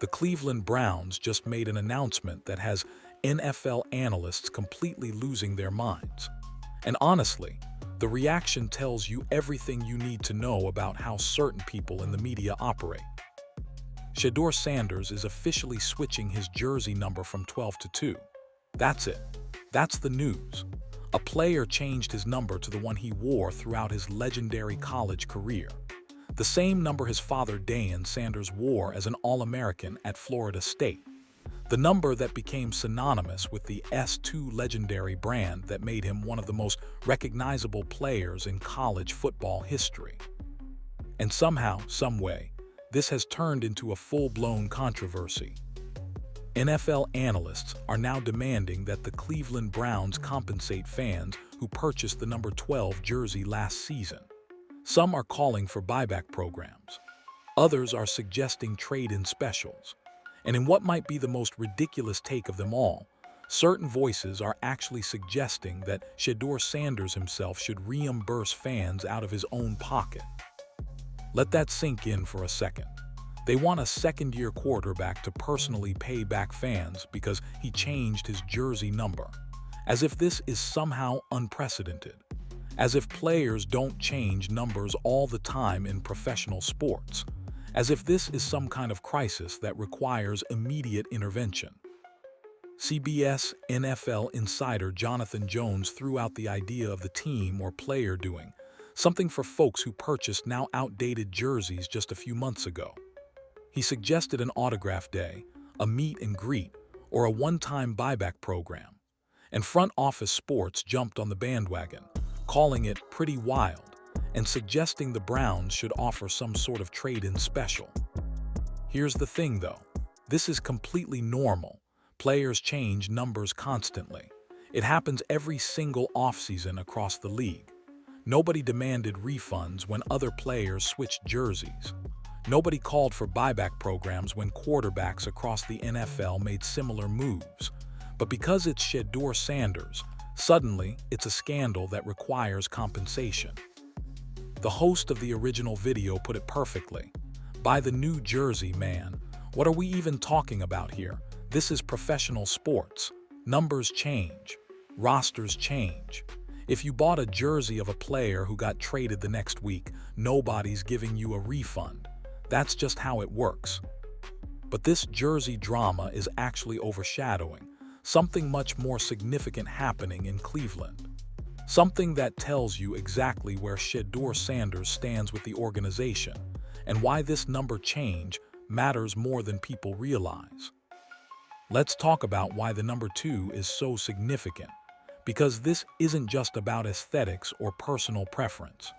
The Cleveland Browns just made an announcement that has NFL analysts completely losing their minds. And honestly, the reaction tells you everything you need to know about how certain people in the media operate. Shedeur Sanders is officially switching his jersey number from 12 to 2. That's it. That's the news. A player changed his number to the one he wore throughout his legendary college career. The same number his father Shedeur Sanders wore as an All-American at Florida State. The number that became synonymous with the S2 legendary brand that made him one of the most recognizable players in college football history. And somehow, someway, this has turned into a full-blown controversy. NFL analysts are now demanding that the Cleveland Browns compensate fans who purchased the number 12 jersey last season. Some are calling for buyback programs. Others are suggesting trade-in specials. And in what might be the most ridiculous take of them all, certain voices are actually suggesting that Shedeur Sanders himself should reimburse fans out of his own pocket. Let that sink in for a second. They want a second-year quarterback to personally pay back fans because he changed his jersey number. As if this is somehow unprecedented. As if players don't change numbers all the time in professional sports. As if this is some kind of crisis that requires immediate intervention. CBS NFL insider Jonathan Jones threw out the idea of the team or player doing something for folks who purchased now outdated jerseys just a few months ago. He suggested an autograph day, a meet and greet, or a one-time buyback program. And front office sports jumped on the bandwagon, calling it pretty wild, and suggesting the Browns should offer some sort of trade-in special. Here's the thing though, this is completely normal. Players change numbers constantly. It happens every single offseason across the league. Nobody demanded refunds when other players switched jerseys. Nobody called for buyback programs when quarterbacks across the NFL made similar moves. But because it's Shedeur Sanders, suddenly it's a scandal that requires compensation. The host of the original video put it perfectly. Buy the new jersey, man. What are we even talking about here? This is professional sports. Numbers change. Rosters change. If you bought a jersey of a player who got traded the next week, nobody's giving you a refund. That's just how it works. But this jersey drama is actually overshadowing something much more significant happening in Cleveland. Something that tells you exactly where Shedeur Sanders stands with the organization and why this number change matters more than people realize. Let's talk about why the number 2 is so significant, because this isn't just about aesthetics or personal preference.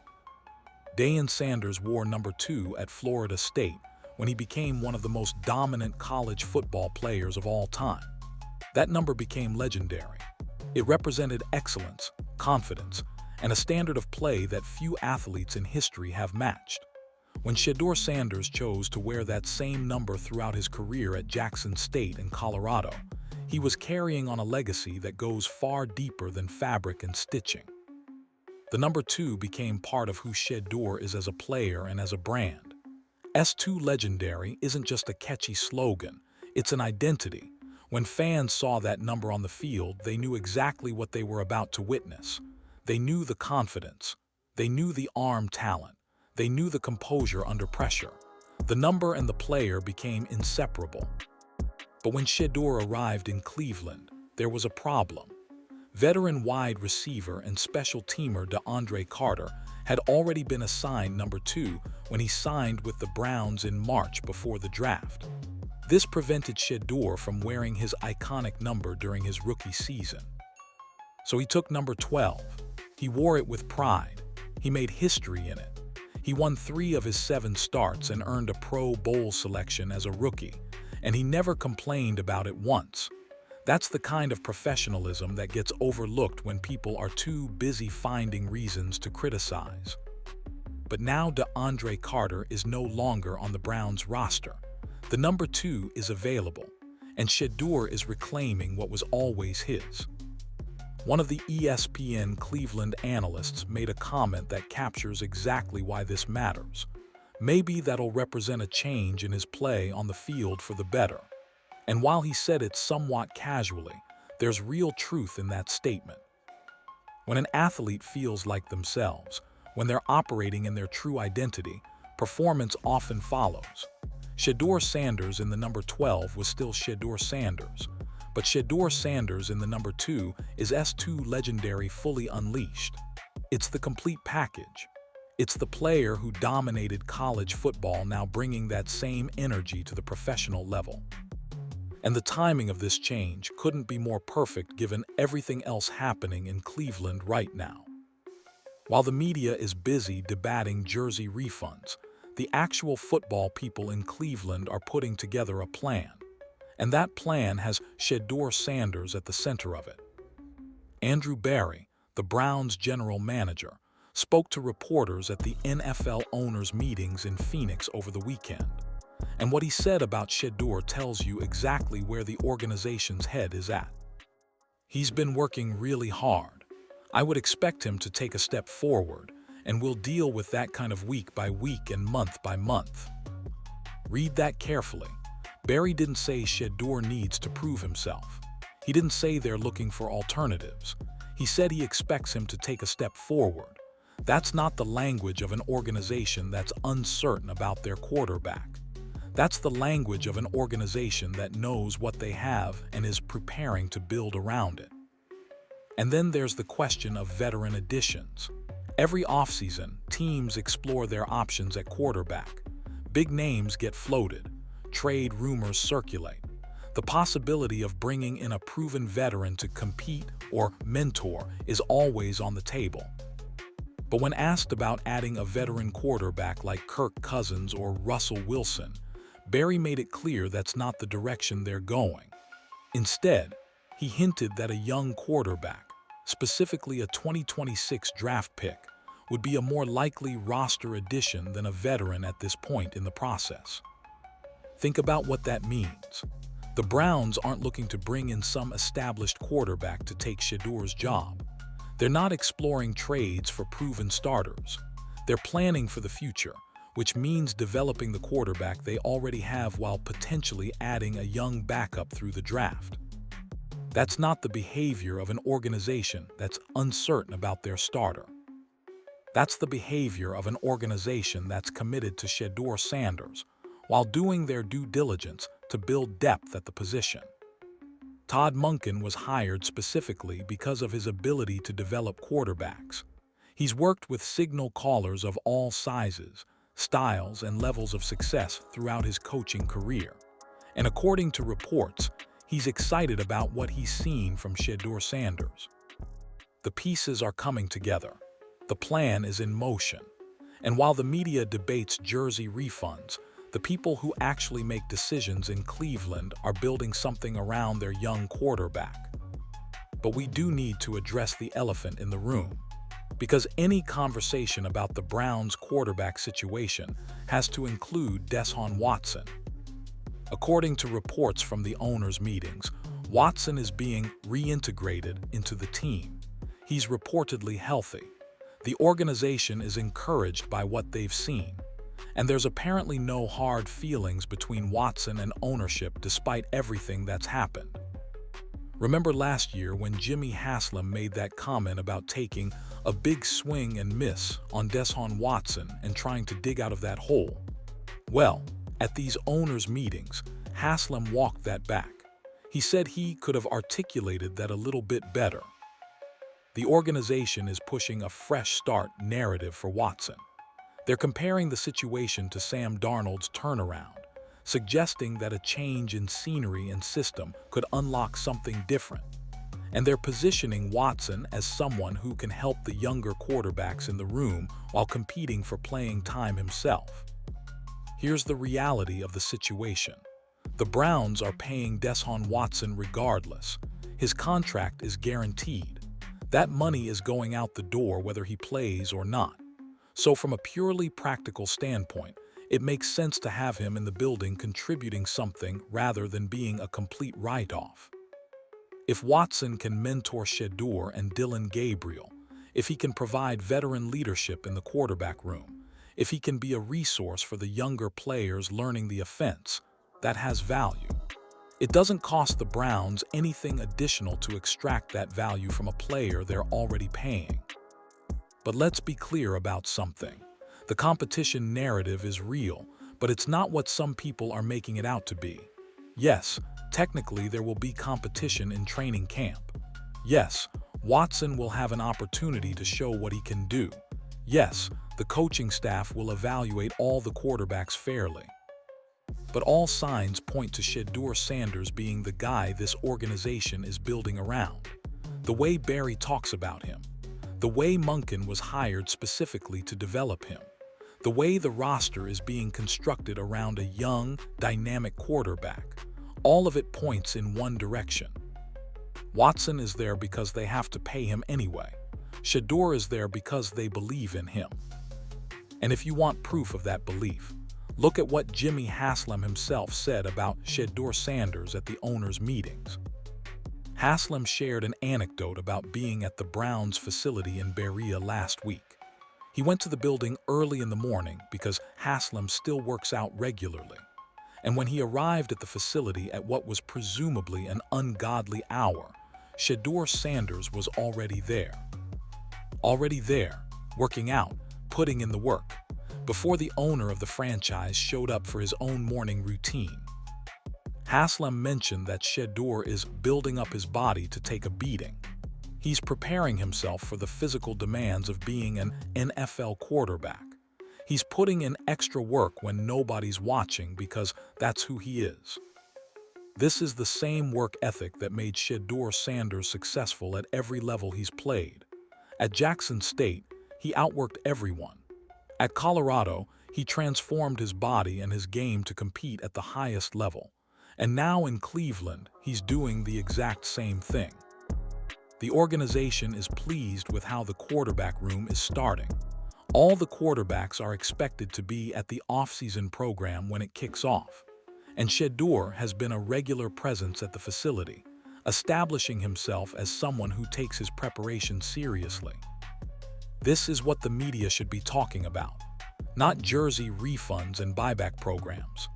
Shedeur Sanders wore number 2 at Florida State when he became one of the most dominant college football players of all time. That number became legendary. It represented excellence, confidence, and a standard of play that few athletes in history have matched. When Shedeur Sanders chose to wear that same number throughout his career at Jackson State in Colorado, he was carrying on a legacy that goes far deeper than fabric and stitching. The number 2 became part of who Shedeur is as a player and as a brand. S2 legendary isn't just a catchy slogan, it's an identity. When fans saw that number on the field, they knew exactly what they were about to witness. They knew the confidence. They knew the arm talent. They knew the composure under pressure. The number and the player became inseparable. But when Shedeur arrived in Cleveland, there was a problem. Veteran wide receiver and special teamer DeAndre Carter had already been assigned number 2 when he signed with the Browns in March before the draft. This prevented Shedeur from wearing his iconic number during his rookie season. So he took number 12. He wore it with pride. He made history in it. He won 3 of his 7 starts and earned a Pro Bowl selection as a rookie, and he never complained about it once. That's the kind of professionalism that gets overlooked when people are too busy finding reasons to criticize. But now DeAndre Carter is no longer on the Browns roster. The number 2 is available, and Shedeur is reclaiming what was always his. One of the ESPN Cleveland analysts made a comment that captures exactly why this matters. Maybe that'll represent a change in his play on the field for the better. And while he said it somewhat casually, there's real truth in that statement. When an athlete feels like themselves, when they're operating in their true identity, performance often follows. Shedeur Sanders in the number 12 was still Shedeur Sanders, but Shedeur Sanders in the number 2 is S2 legendary fully unleashed. It's the complete package. It's the player who dominated college football now bringing that same energy to the professional level. And the timing of this change couldn't be more perfect given everything else happening in Cleveland right now. While the media is busy debating jersey refunds, the actual football people in Cleveland are putting together a plan. And that plan has Shedeur Sanders at the center of it. Andrew Berry, the Browns' general manager, spoke to reporters at the NFL owners' meetings in Phoenix over the weekend. And what he said about Shedeur tells you exactly where the organization's head is at. He's been working really hard. I would expect him to take a step forward, and we'll deal with that kind of week by week and month by month. Read that carefully. Berry didn't say Shedeur needs to prove himself. He didn't say they're looking for alternatives. He said he expects him to take a step forward. That's not the language of an organization that's uncertain about their quarterback. That's the language of an organization that knows what they have and is preparing to build around it. And then there's the question of veteran additions. Every offseason, teams explore their options at quarterback. Big names get floated. Trade rumors circulate. The possibility of bringing in a proven veteran to compete or mentor is always on the table. But when asked about adding a veteran quarterback like Kirk Cousins or Russell Wilson, Berry made it clear that's not the direction they're going. Instead, he hinted that a young quarterback, specifically a 2026 draft pick, would be a more likely roster addition than a veteran at this point in the process. Think about what that means. The Browns aren't looking to bring in some established quarterback to take Shedeur's job. They're not exploring trades for proven starters. They're planning for the future, which means developing the quarterback they already have while potentially adding a young backup through the draft. That's not the behavior of an organization that's uncertain about their starter. That's the behavior of an organization that's committed to Shedeur Sanders, while doing their due diligence to build depth at the position. Todd Monken was hired specifically because of his ability to develop quarterbacks. He's worked with signal callers of all sizes, styles, and levels of success throughout his coaching career. And according to reports, he's excited about what he's seen from Shedeur Sanders. The pieces are coming together. The plan is in motion. And while the media debates jersey refunds, the people who actually make decisions in Cleveland are building something around their young quarterback. But we do need to address the elephant in the room, because any conversation about the Browns' quarterback situation has to include Deshaun Watson. According to reports from the owners' meetings, Watson is being reintegrated into the team. He's reportedly healthy. The organization is encouraged by what they've seen. And there's apparently no hard feelings between Watson and ownership despite everything that's happened. Remember last year when Jimmy Haslam made that comment about taking a big swing and miss on Deshaun Watson and trying to dig out of that hole? Well, at these owners' meetings, Haslam walked that back. He said he could have articulated that a little bit better. The organization is pushing a fresh start narrative for Watson. They're comparing the situation to Sam Darnold's turnaround, suggesting that a change in scenery and system could unlock something different. And they're positioning Watson as someone who can help the younger quarterbacks in the room while competing for playing time himself. Here's the reality of the situation. The Browns are paying Deshaun Watson regardless. His contract is guaranteed. That money is going out the door whether he plays or not. So from a purely practical standpoint, it makes sense to have him in the building contributing something rather than being a complete write-off. If Watson can mentor Shedeur and Dillon Gabriel, if he can provide veteran leadership in the quarterback room, if he can be a resource for the younger players learning the offense, that has value. It doesn't cost the Browns anything additional to extract that value from a player they're already paying. But let's be clear about something. The competition narrative is real, but it's not what some people are making it out to be. Yes, technically there will be competition in training camp. Yes, Watson will have an opportunity to show what he can do. Yes, the coaching staff will evaluate all the quarterbacks fairly. But all signs point to Shedeur Sanders being the guy this organization is building around. The way Barry talks about him, the way Monken was hired specifically to develop him, the way the roster is being constructed around a young, dynamic quarterback, all of it points in one direction. Watson is there because they have to pay him anyway. Shedeur is there because they believe in him. And if you want proof of that belief, look at what Jimmy Haslam himself said about Shedeur Sanders at the owners' meetings. Haslam shared an anecdote about being at the Browns facility in Berea last week. He went to the building early in the morning because Haslam still works out regularly. And when he arrived at the facility at what was presumably an ungodly hour, Shedeur Sanders was already there. Already there, working out, putting in the work, before the owner of the franchise showed up for his own morning routine. Haslam mentioned that Shedeur is building up his body to take a beating. He's preparing himself for the physical demands of being an NFL quarterback. He's putting in extra work when nobody's watching because that's who he is. This is the same work ethic that made Shedeur Sanders successful at every level he's played. At Jackson State, he outworked everyone. At Colorado, he transformed his body and his game to compete at the highest level. And now in Cleveland, he's doing the exact same thing. The organization is pleased with how the quarterback room is starting. All the quarterbacks are expected to be at the off-season program when it kicks off. And Shedeur has been a regular presence at the facility, establishing himself as someone who takes his preparation seriously. This is what the media should be talking about, not jersey refunds and buyback programs.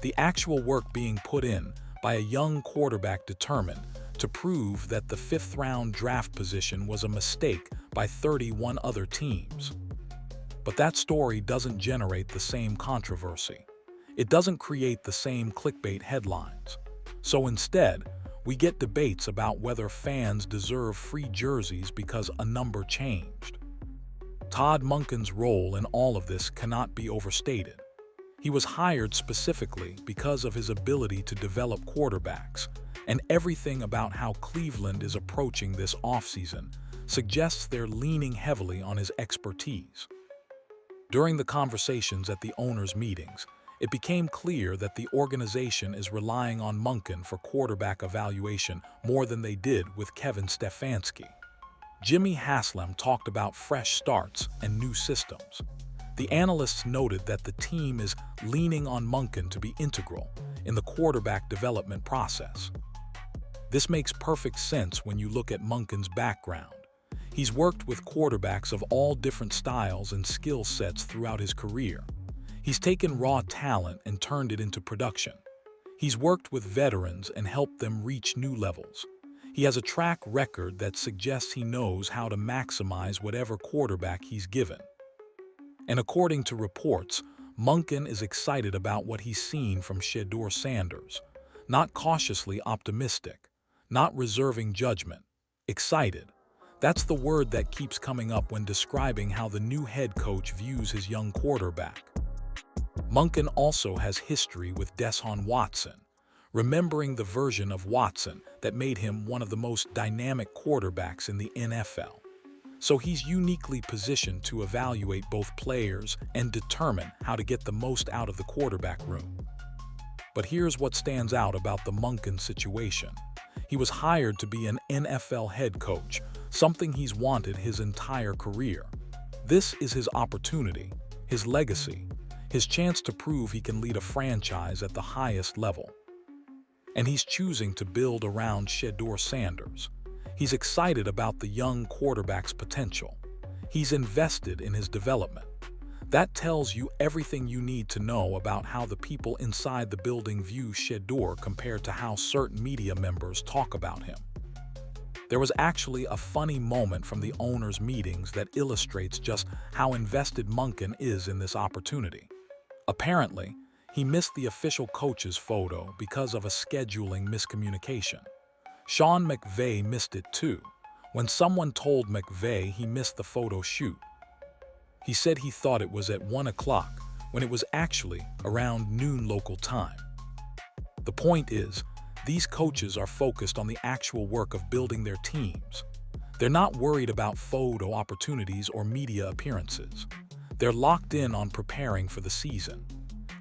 The actual work being put in by a young quarterback determined to prove that the fifth-round draft position was a mistake by 31 other teams. But that story doesn't generate the same controversy. It doesn't create the same clickbait headlines. So instead, we get debates about whether fans deserve free jerseys because a number changed. Todd Monken's role in all of this cannot be overstated. He was hired specifically because of his ability to develop quarterbacks, and everything about how Cleveland is approaching this offseason suggests they're leaning heavily on his expertise. During the conversations at the owners' meetings, it became clear that the organization is relying on Monken for quarterback evaluation more than they did with Kevin Stefanski. Jimmy Haslam talked about fresh starts and new systems. The analysts noted that the team is leaning on Monken to be integral in the quarterback development process. This makes perfect sense when you look at Monken's background. He's worked with quarterbacks of all different styles and skill sets throughout his career. He's taken raw talent and turned it into production. He's worked with veterans and helped them reach new levels. He has a track record that suggests he knows how to maximize whatever quarterback he's given. And according to reports, Monken is excited about what he's seen from Shedeur Sanders. Not cautiously optimistic, not reserving judgment. Excited. That's the word that keeps coming up when describing how the new head coach views his young quarterback. Monken also has history with Deshaun Watson, remembering the version of Watson that made him one of the most dynamic quarterbacks in the NFL. So he's uniquely positioned to evaluate both players and determine how to get the most out of the quarterback room. But here's what stands out about the Monken situation. He was hired to be an NFL head coach, something he's wanted his entire career. This is his opportunity, his legacy, his chance to prove he can lead a franchise at the highest level. And he's choosing to build around Shedeur Sanders. He's excited about the young quarterback's potential. He's invested in his development. That tells you everything you need to know about how the people inside the building view Shedeur compared to how certain media members talk about him. There was actually a funny moment from the owners' meetings that illustrates just how invested Monken is in this opportunity. Apparently, he missed the official coach's photo because of a scheduling miscommunication. Sean McVay missed it too, when someone told McVay he missed the photo shoot. He said he thought it was at 1 o'clock, when it was actually around noon local time. The point is, these coaches are focused on the actual work of building their teams. They're not worried about photo opportunities or media appearances. They're locked in on preparing for the season.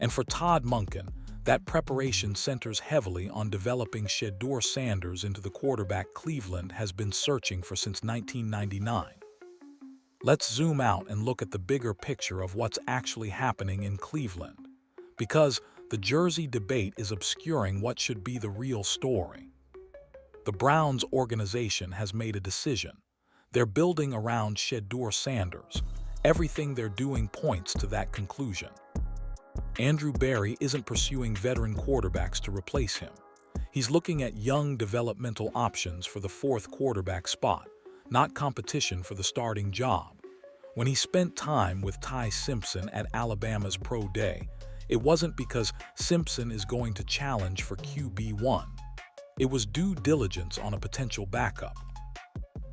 And for Todd Monken, that preparation centers heavily on developing Shedeur Sanders into the quarterback Cleveland has been searching for since 1999. Let's zoom out and look at the bigger picture of what's actually happening in Cleveland. Because the jersey debate is obscuring what should be the real story. The Browns organization has made a decision. They're building around Shedeur Sanders. Everything they're doing points to that conclusion. Andrew Berry isn't pursuing veteran quarterbacks to replace him. He's looking at young developmental options for the fourth quarterback spot, not competition for the starting job. When he spent time with Ty Simpson at Alabama's Pro Day, it wasn't because Simpson is going to challenge for QB1. It was due diligence on a potential backup.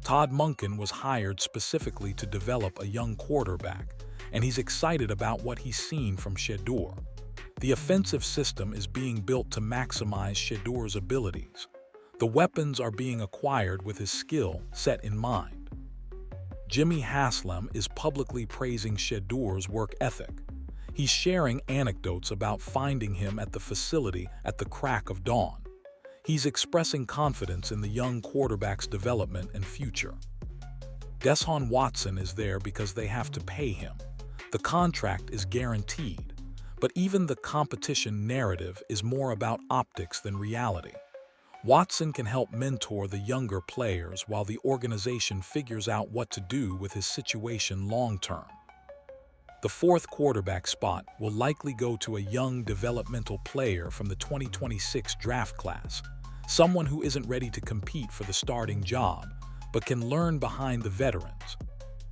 Todd Monken was hired specifically to develop a young quarterback, and he's excited about what he's seen from Shedeur. The offensive system is being built to maximize Shedeur's abilities. The weapons are being acquired with his skill set in mind. Jimmy Haslam is publicly praising Shedeur's work ethic. He's sharing anecdotes about finding him at the facility at the crack of dawn. He's expressing confidence in the young quarterback's development and future. Deshaun Watson is there because they have to pay him. The contract is guaranteed, but even the competition narrative is more about optics than reality. Watson can help mentor the younger players while the organization figures out what to do with his situation long-term. The fourth quarterback spot will likely go to a young developmental player from the 2026 draft class, someone who isn't ready to compete for the starting job, but can learn behind the veterans.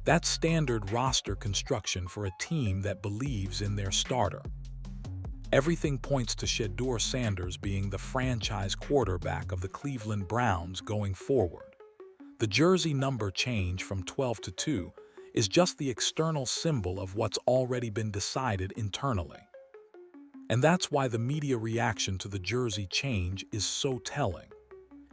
That's standard roster construction for a team that believes in their starter. Everything points to Shedeur Sanders being the franchise quarterback of the Cleveland Browns going forward. The jersey number change from 12 to 2 is just the external symbol of what's already been decided internally. And that's why the media reaction to the jersey change is so telling.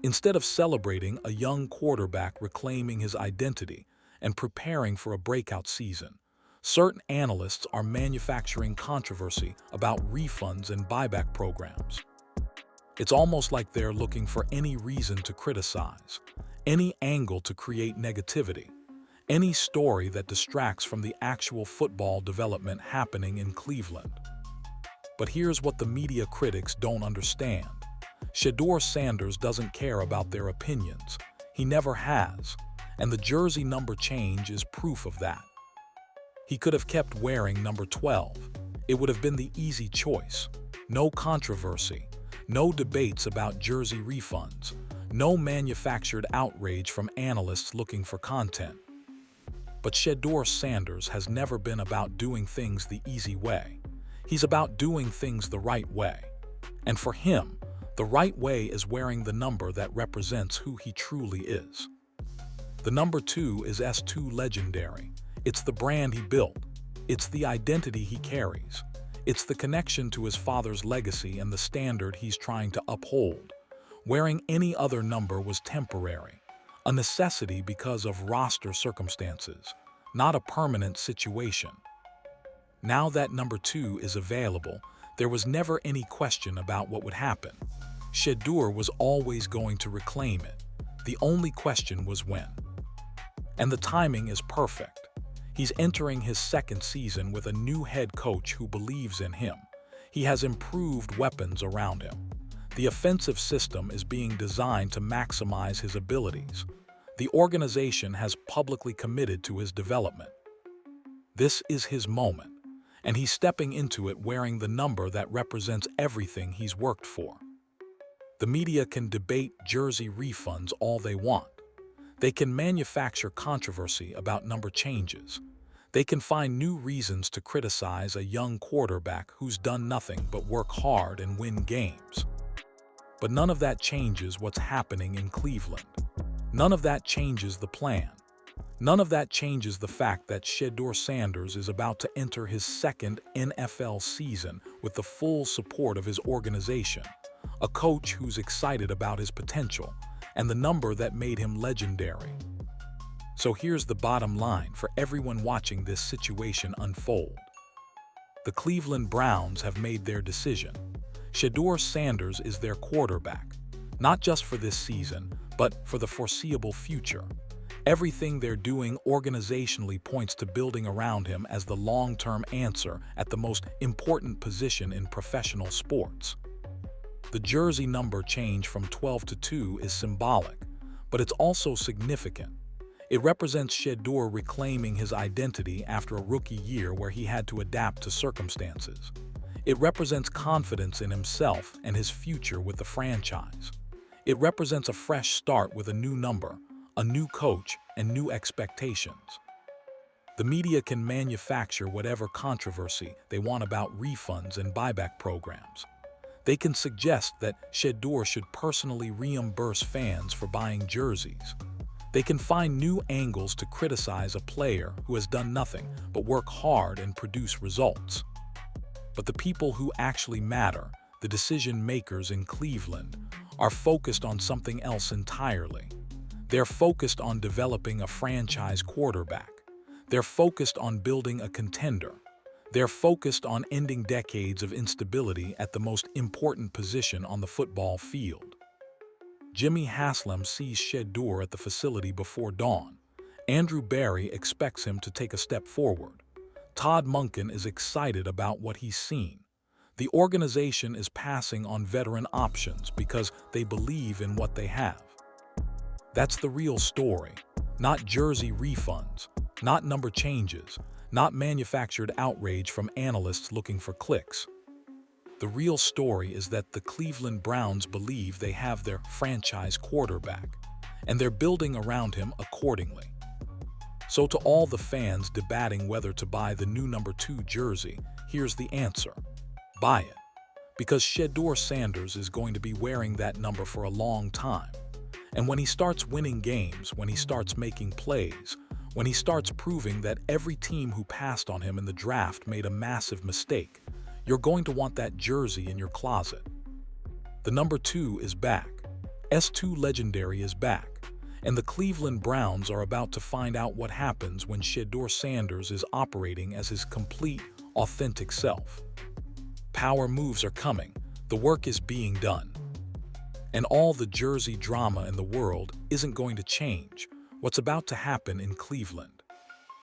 Instead of celebrating a young quarterback reclaiming his identity and preparing for a breakout season, certain analysts are manufacturing controversy about refunds and buyback programs. It's almost like they're looking for any reason to criticize, any angle to create negativity, any story that distracts from the actual football development happening in Cleveland. But here's what the media critics don't understand. Shedeur Sanders doesn't care about their opinions. He never has, and the jersey number change is proof of that. He could have kept wearing number 12. It would have been the easy choice. No controversy, no debates about jersey refunds, no manufactured outrage from analysts looking for content. But Shedeur Sanders has never been about doing things the easy way. He's about doing things the right way. And for him, the right way is wearing the number that represents who he truly is. The number 2 is S2 legendary. It's the brand he built. It's the identity he carries. It's the connection to his father's legacy and the standard he's trying to uphold. Wearing any other number was temporary, a necessity because of roster circumstances, not a permanent situation. Now that number 2 is available, there was never any question about what would happen. Shedeur was always going to reclaim it. The only question was when. And the timing is perfect. He's entering his second season with a new head coach who believes in him. He has improved weapons around him. The offensive system is being designed to maximize his abilities. The organization has publicly committed to his development. This is his moment. and he's stepping into it wearing the number that represents everything he's worked for. The media can debate jersey refunds all they want. They can manufacture controversy about number changes. They can find new reasons to criticize a young quarterback who's done nothing but work hard and win games. But none of that changes what's happening in Cleveland. None of that changes the plan. None of that changes the fact that Shedeur Sanders is about to enter his second NFL season with the full support of his organization, a coach who's excited about his potential, and the number that made him legendary. So here's the bottom line for everyone watching this situation unfold. The Cleveland Browns have made their decision. Shedeur Sanders is their quarterback, not just for this season, but for the foreseeable future. Everything they're doing organizationally points to building around him as the long-term answer at the most important position in professional sports. The jersey number change from 12 to 2 is symbolic, but it's also significant. It represents Shedeur reclaiming his identity after a rookie year where he had to adapt to circumstances. It represents confidence in himself and his future with the franchise. It represents a fresh start with a new number, a new coach, and new expectations. The media can manufacture whatever controversy they want about refunds and buyback programs. They can suggest that Shedeur should personally reimburse fans for buying jerseys. They can find new angles to criticize a player who has done nothing but work hard and produce results. But the people who actually matter, the decision makers in Cleveland, are focused on something else entirely. They're focused on developing a franchise quarterback. They're focused on building a contender. They're focused on ending decades of instability at the most important position on the football field. Jimmy Haslam sees Shedeur at the facility before dawn. Andrew Berry expects him to take a step forward. Todd Monken is excited about what he's seen. The organization is passing on veteran options because they believe in what they have. That's the real story, not jersey refunds, not number changes, not manufactured outrage from analysts looking for clicks. The real story is that the Cleveland Browns believe they have their franchise quarterback, and they're building around him accordingly. So to all the fans debating whether to buy the new number 2 jersey, here's the answer. Buy it. Because Shedeur Sanders is going to be wearing that number for a long time. And when he starts winning games, when he starts making plays, when he starts proving that every team who passed on him in the draft made a massive mistake, you're going to want that jersey in your closet. The number 2 is back. S2 Legendary is back. And the Cleveland Browns are about to find out what happens when Shedeur Sanders is operating as his complete, authentic self. Power moves are coming. The work is being done. And all the jersey drama in the world isn't going to change what's about to happen in Cleveland.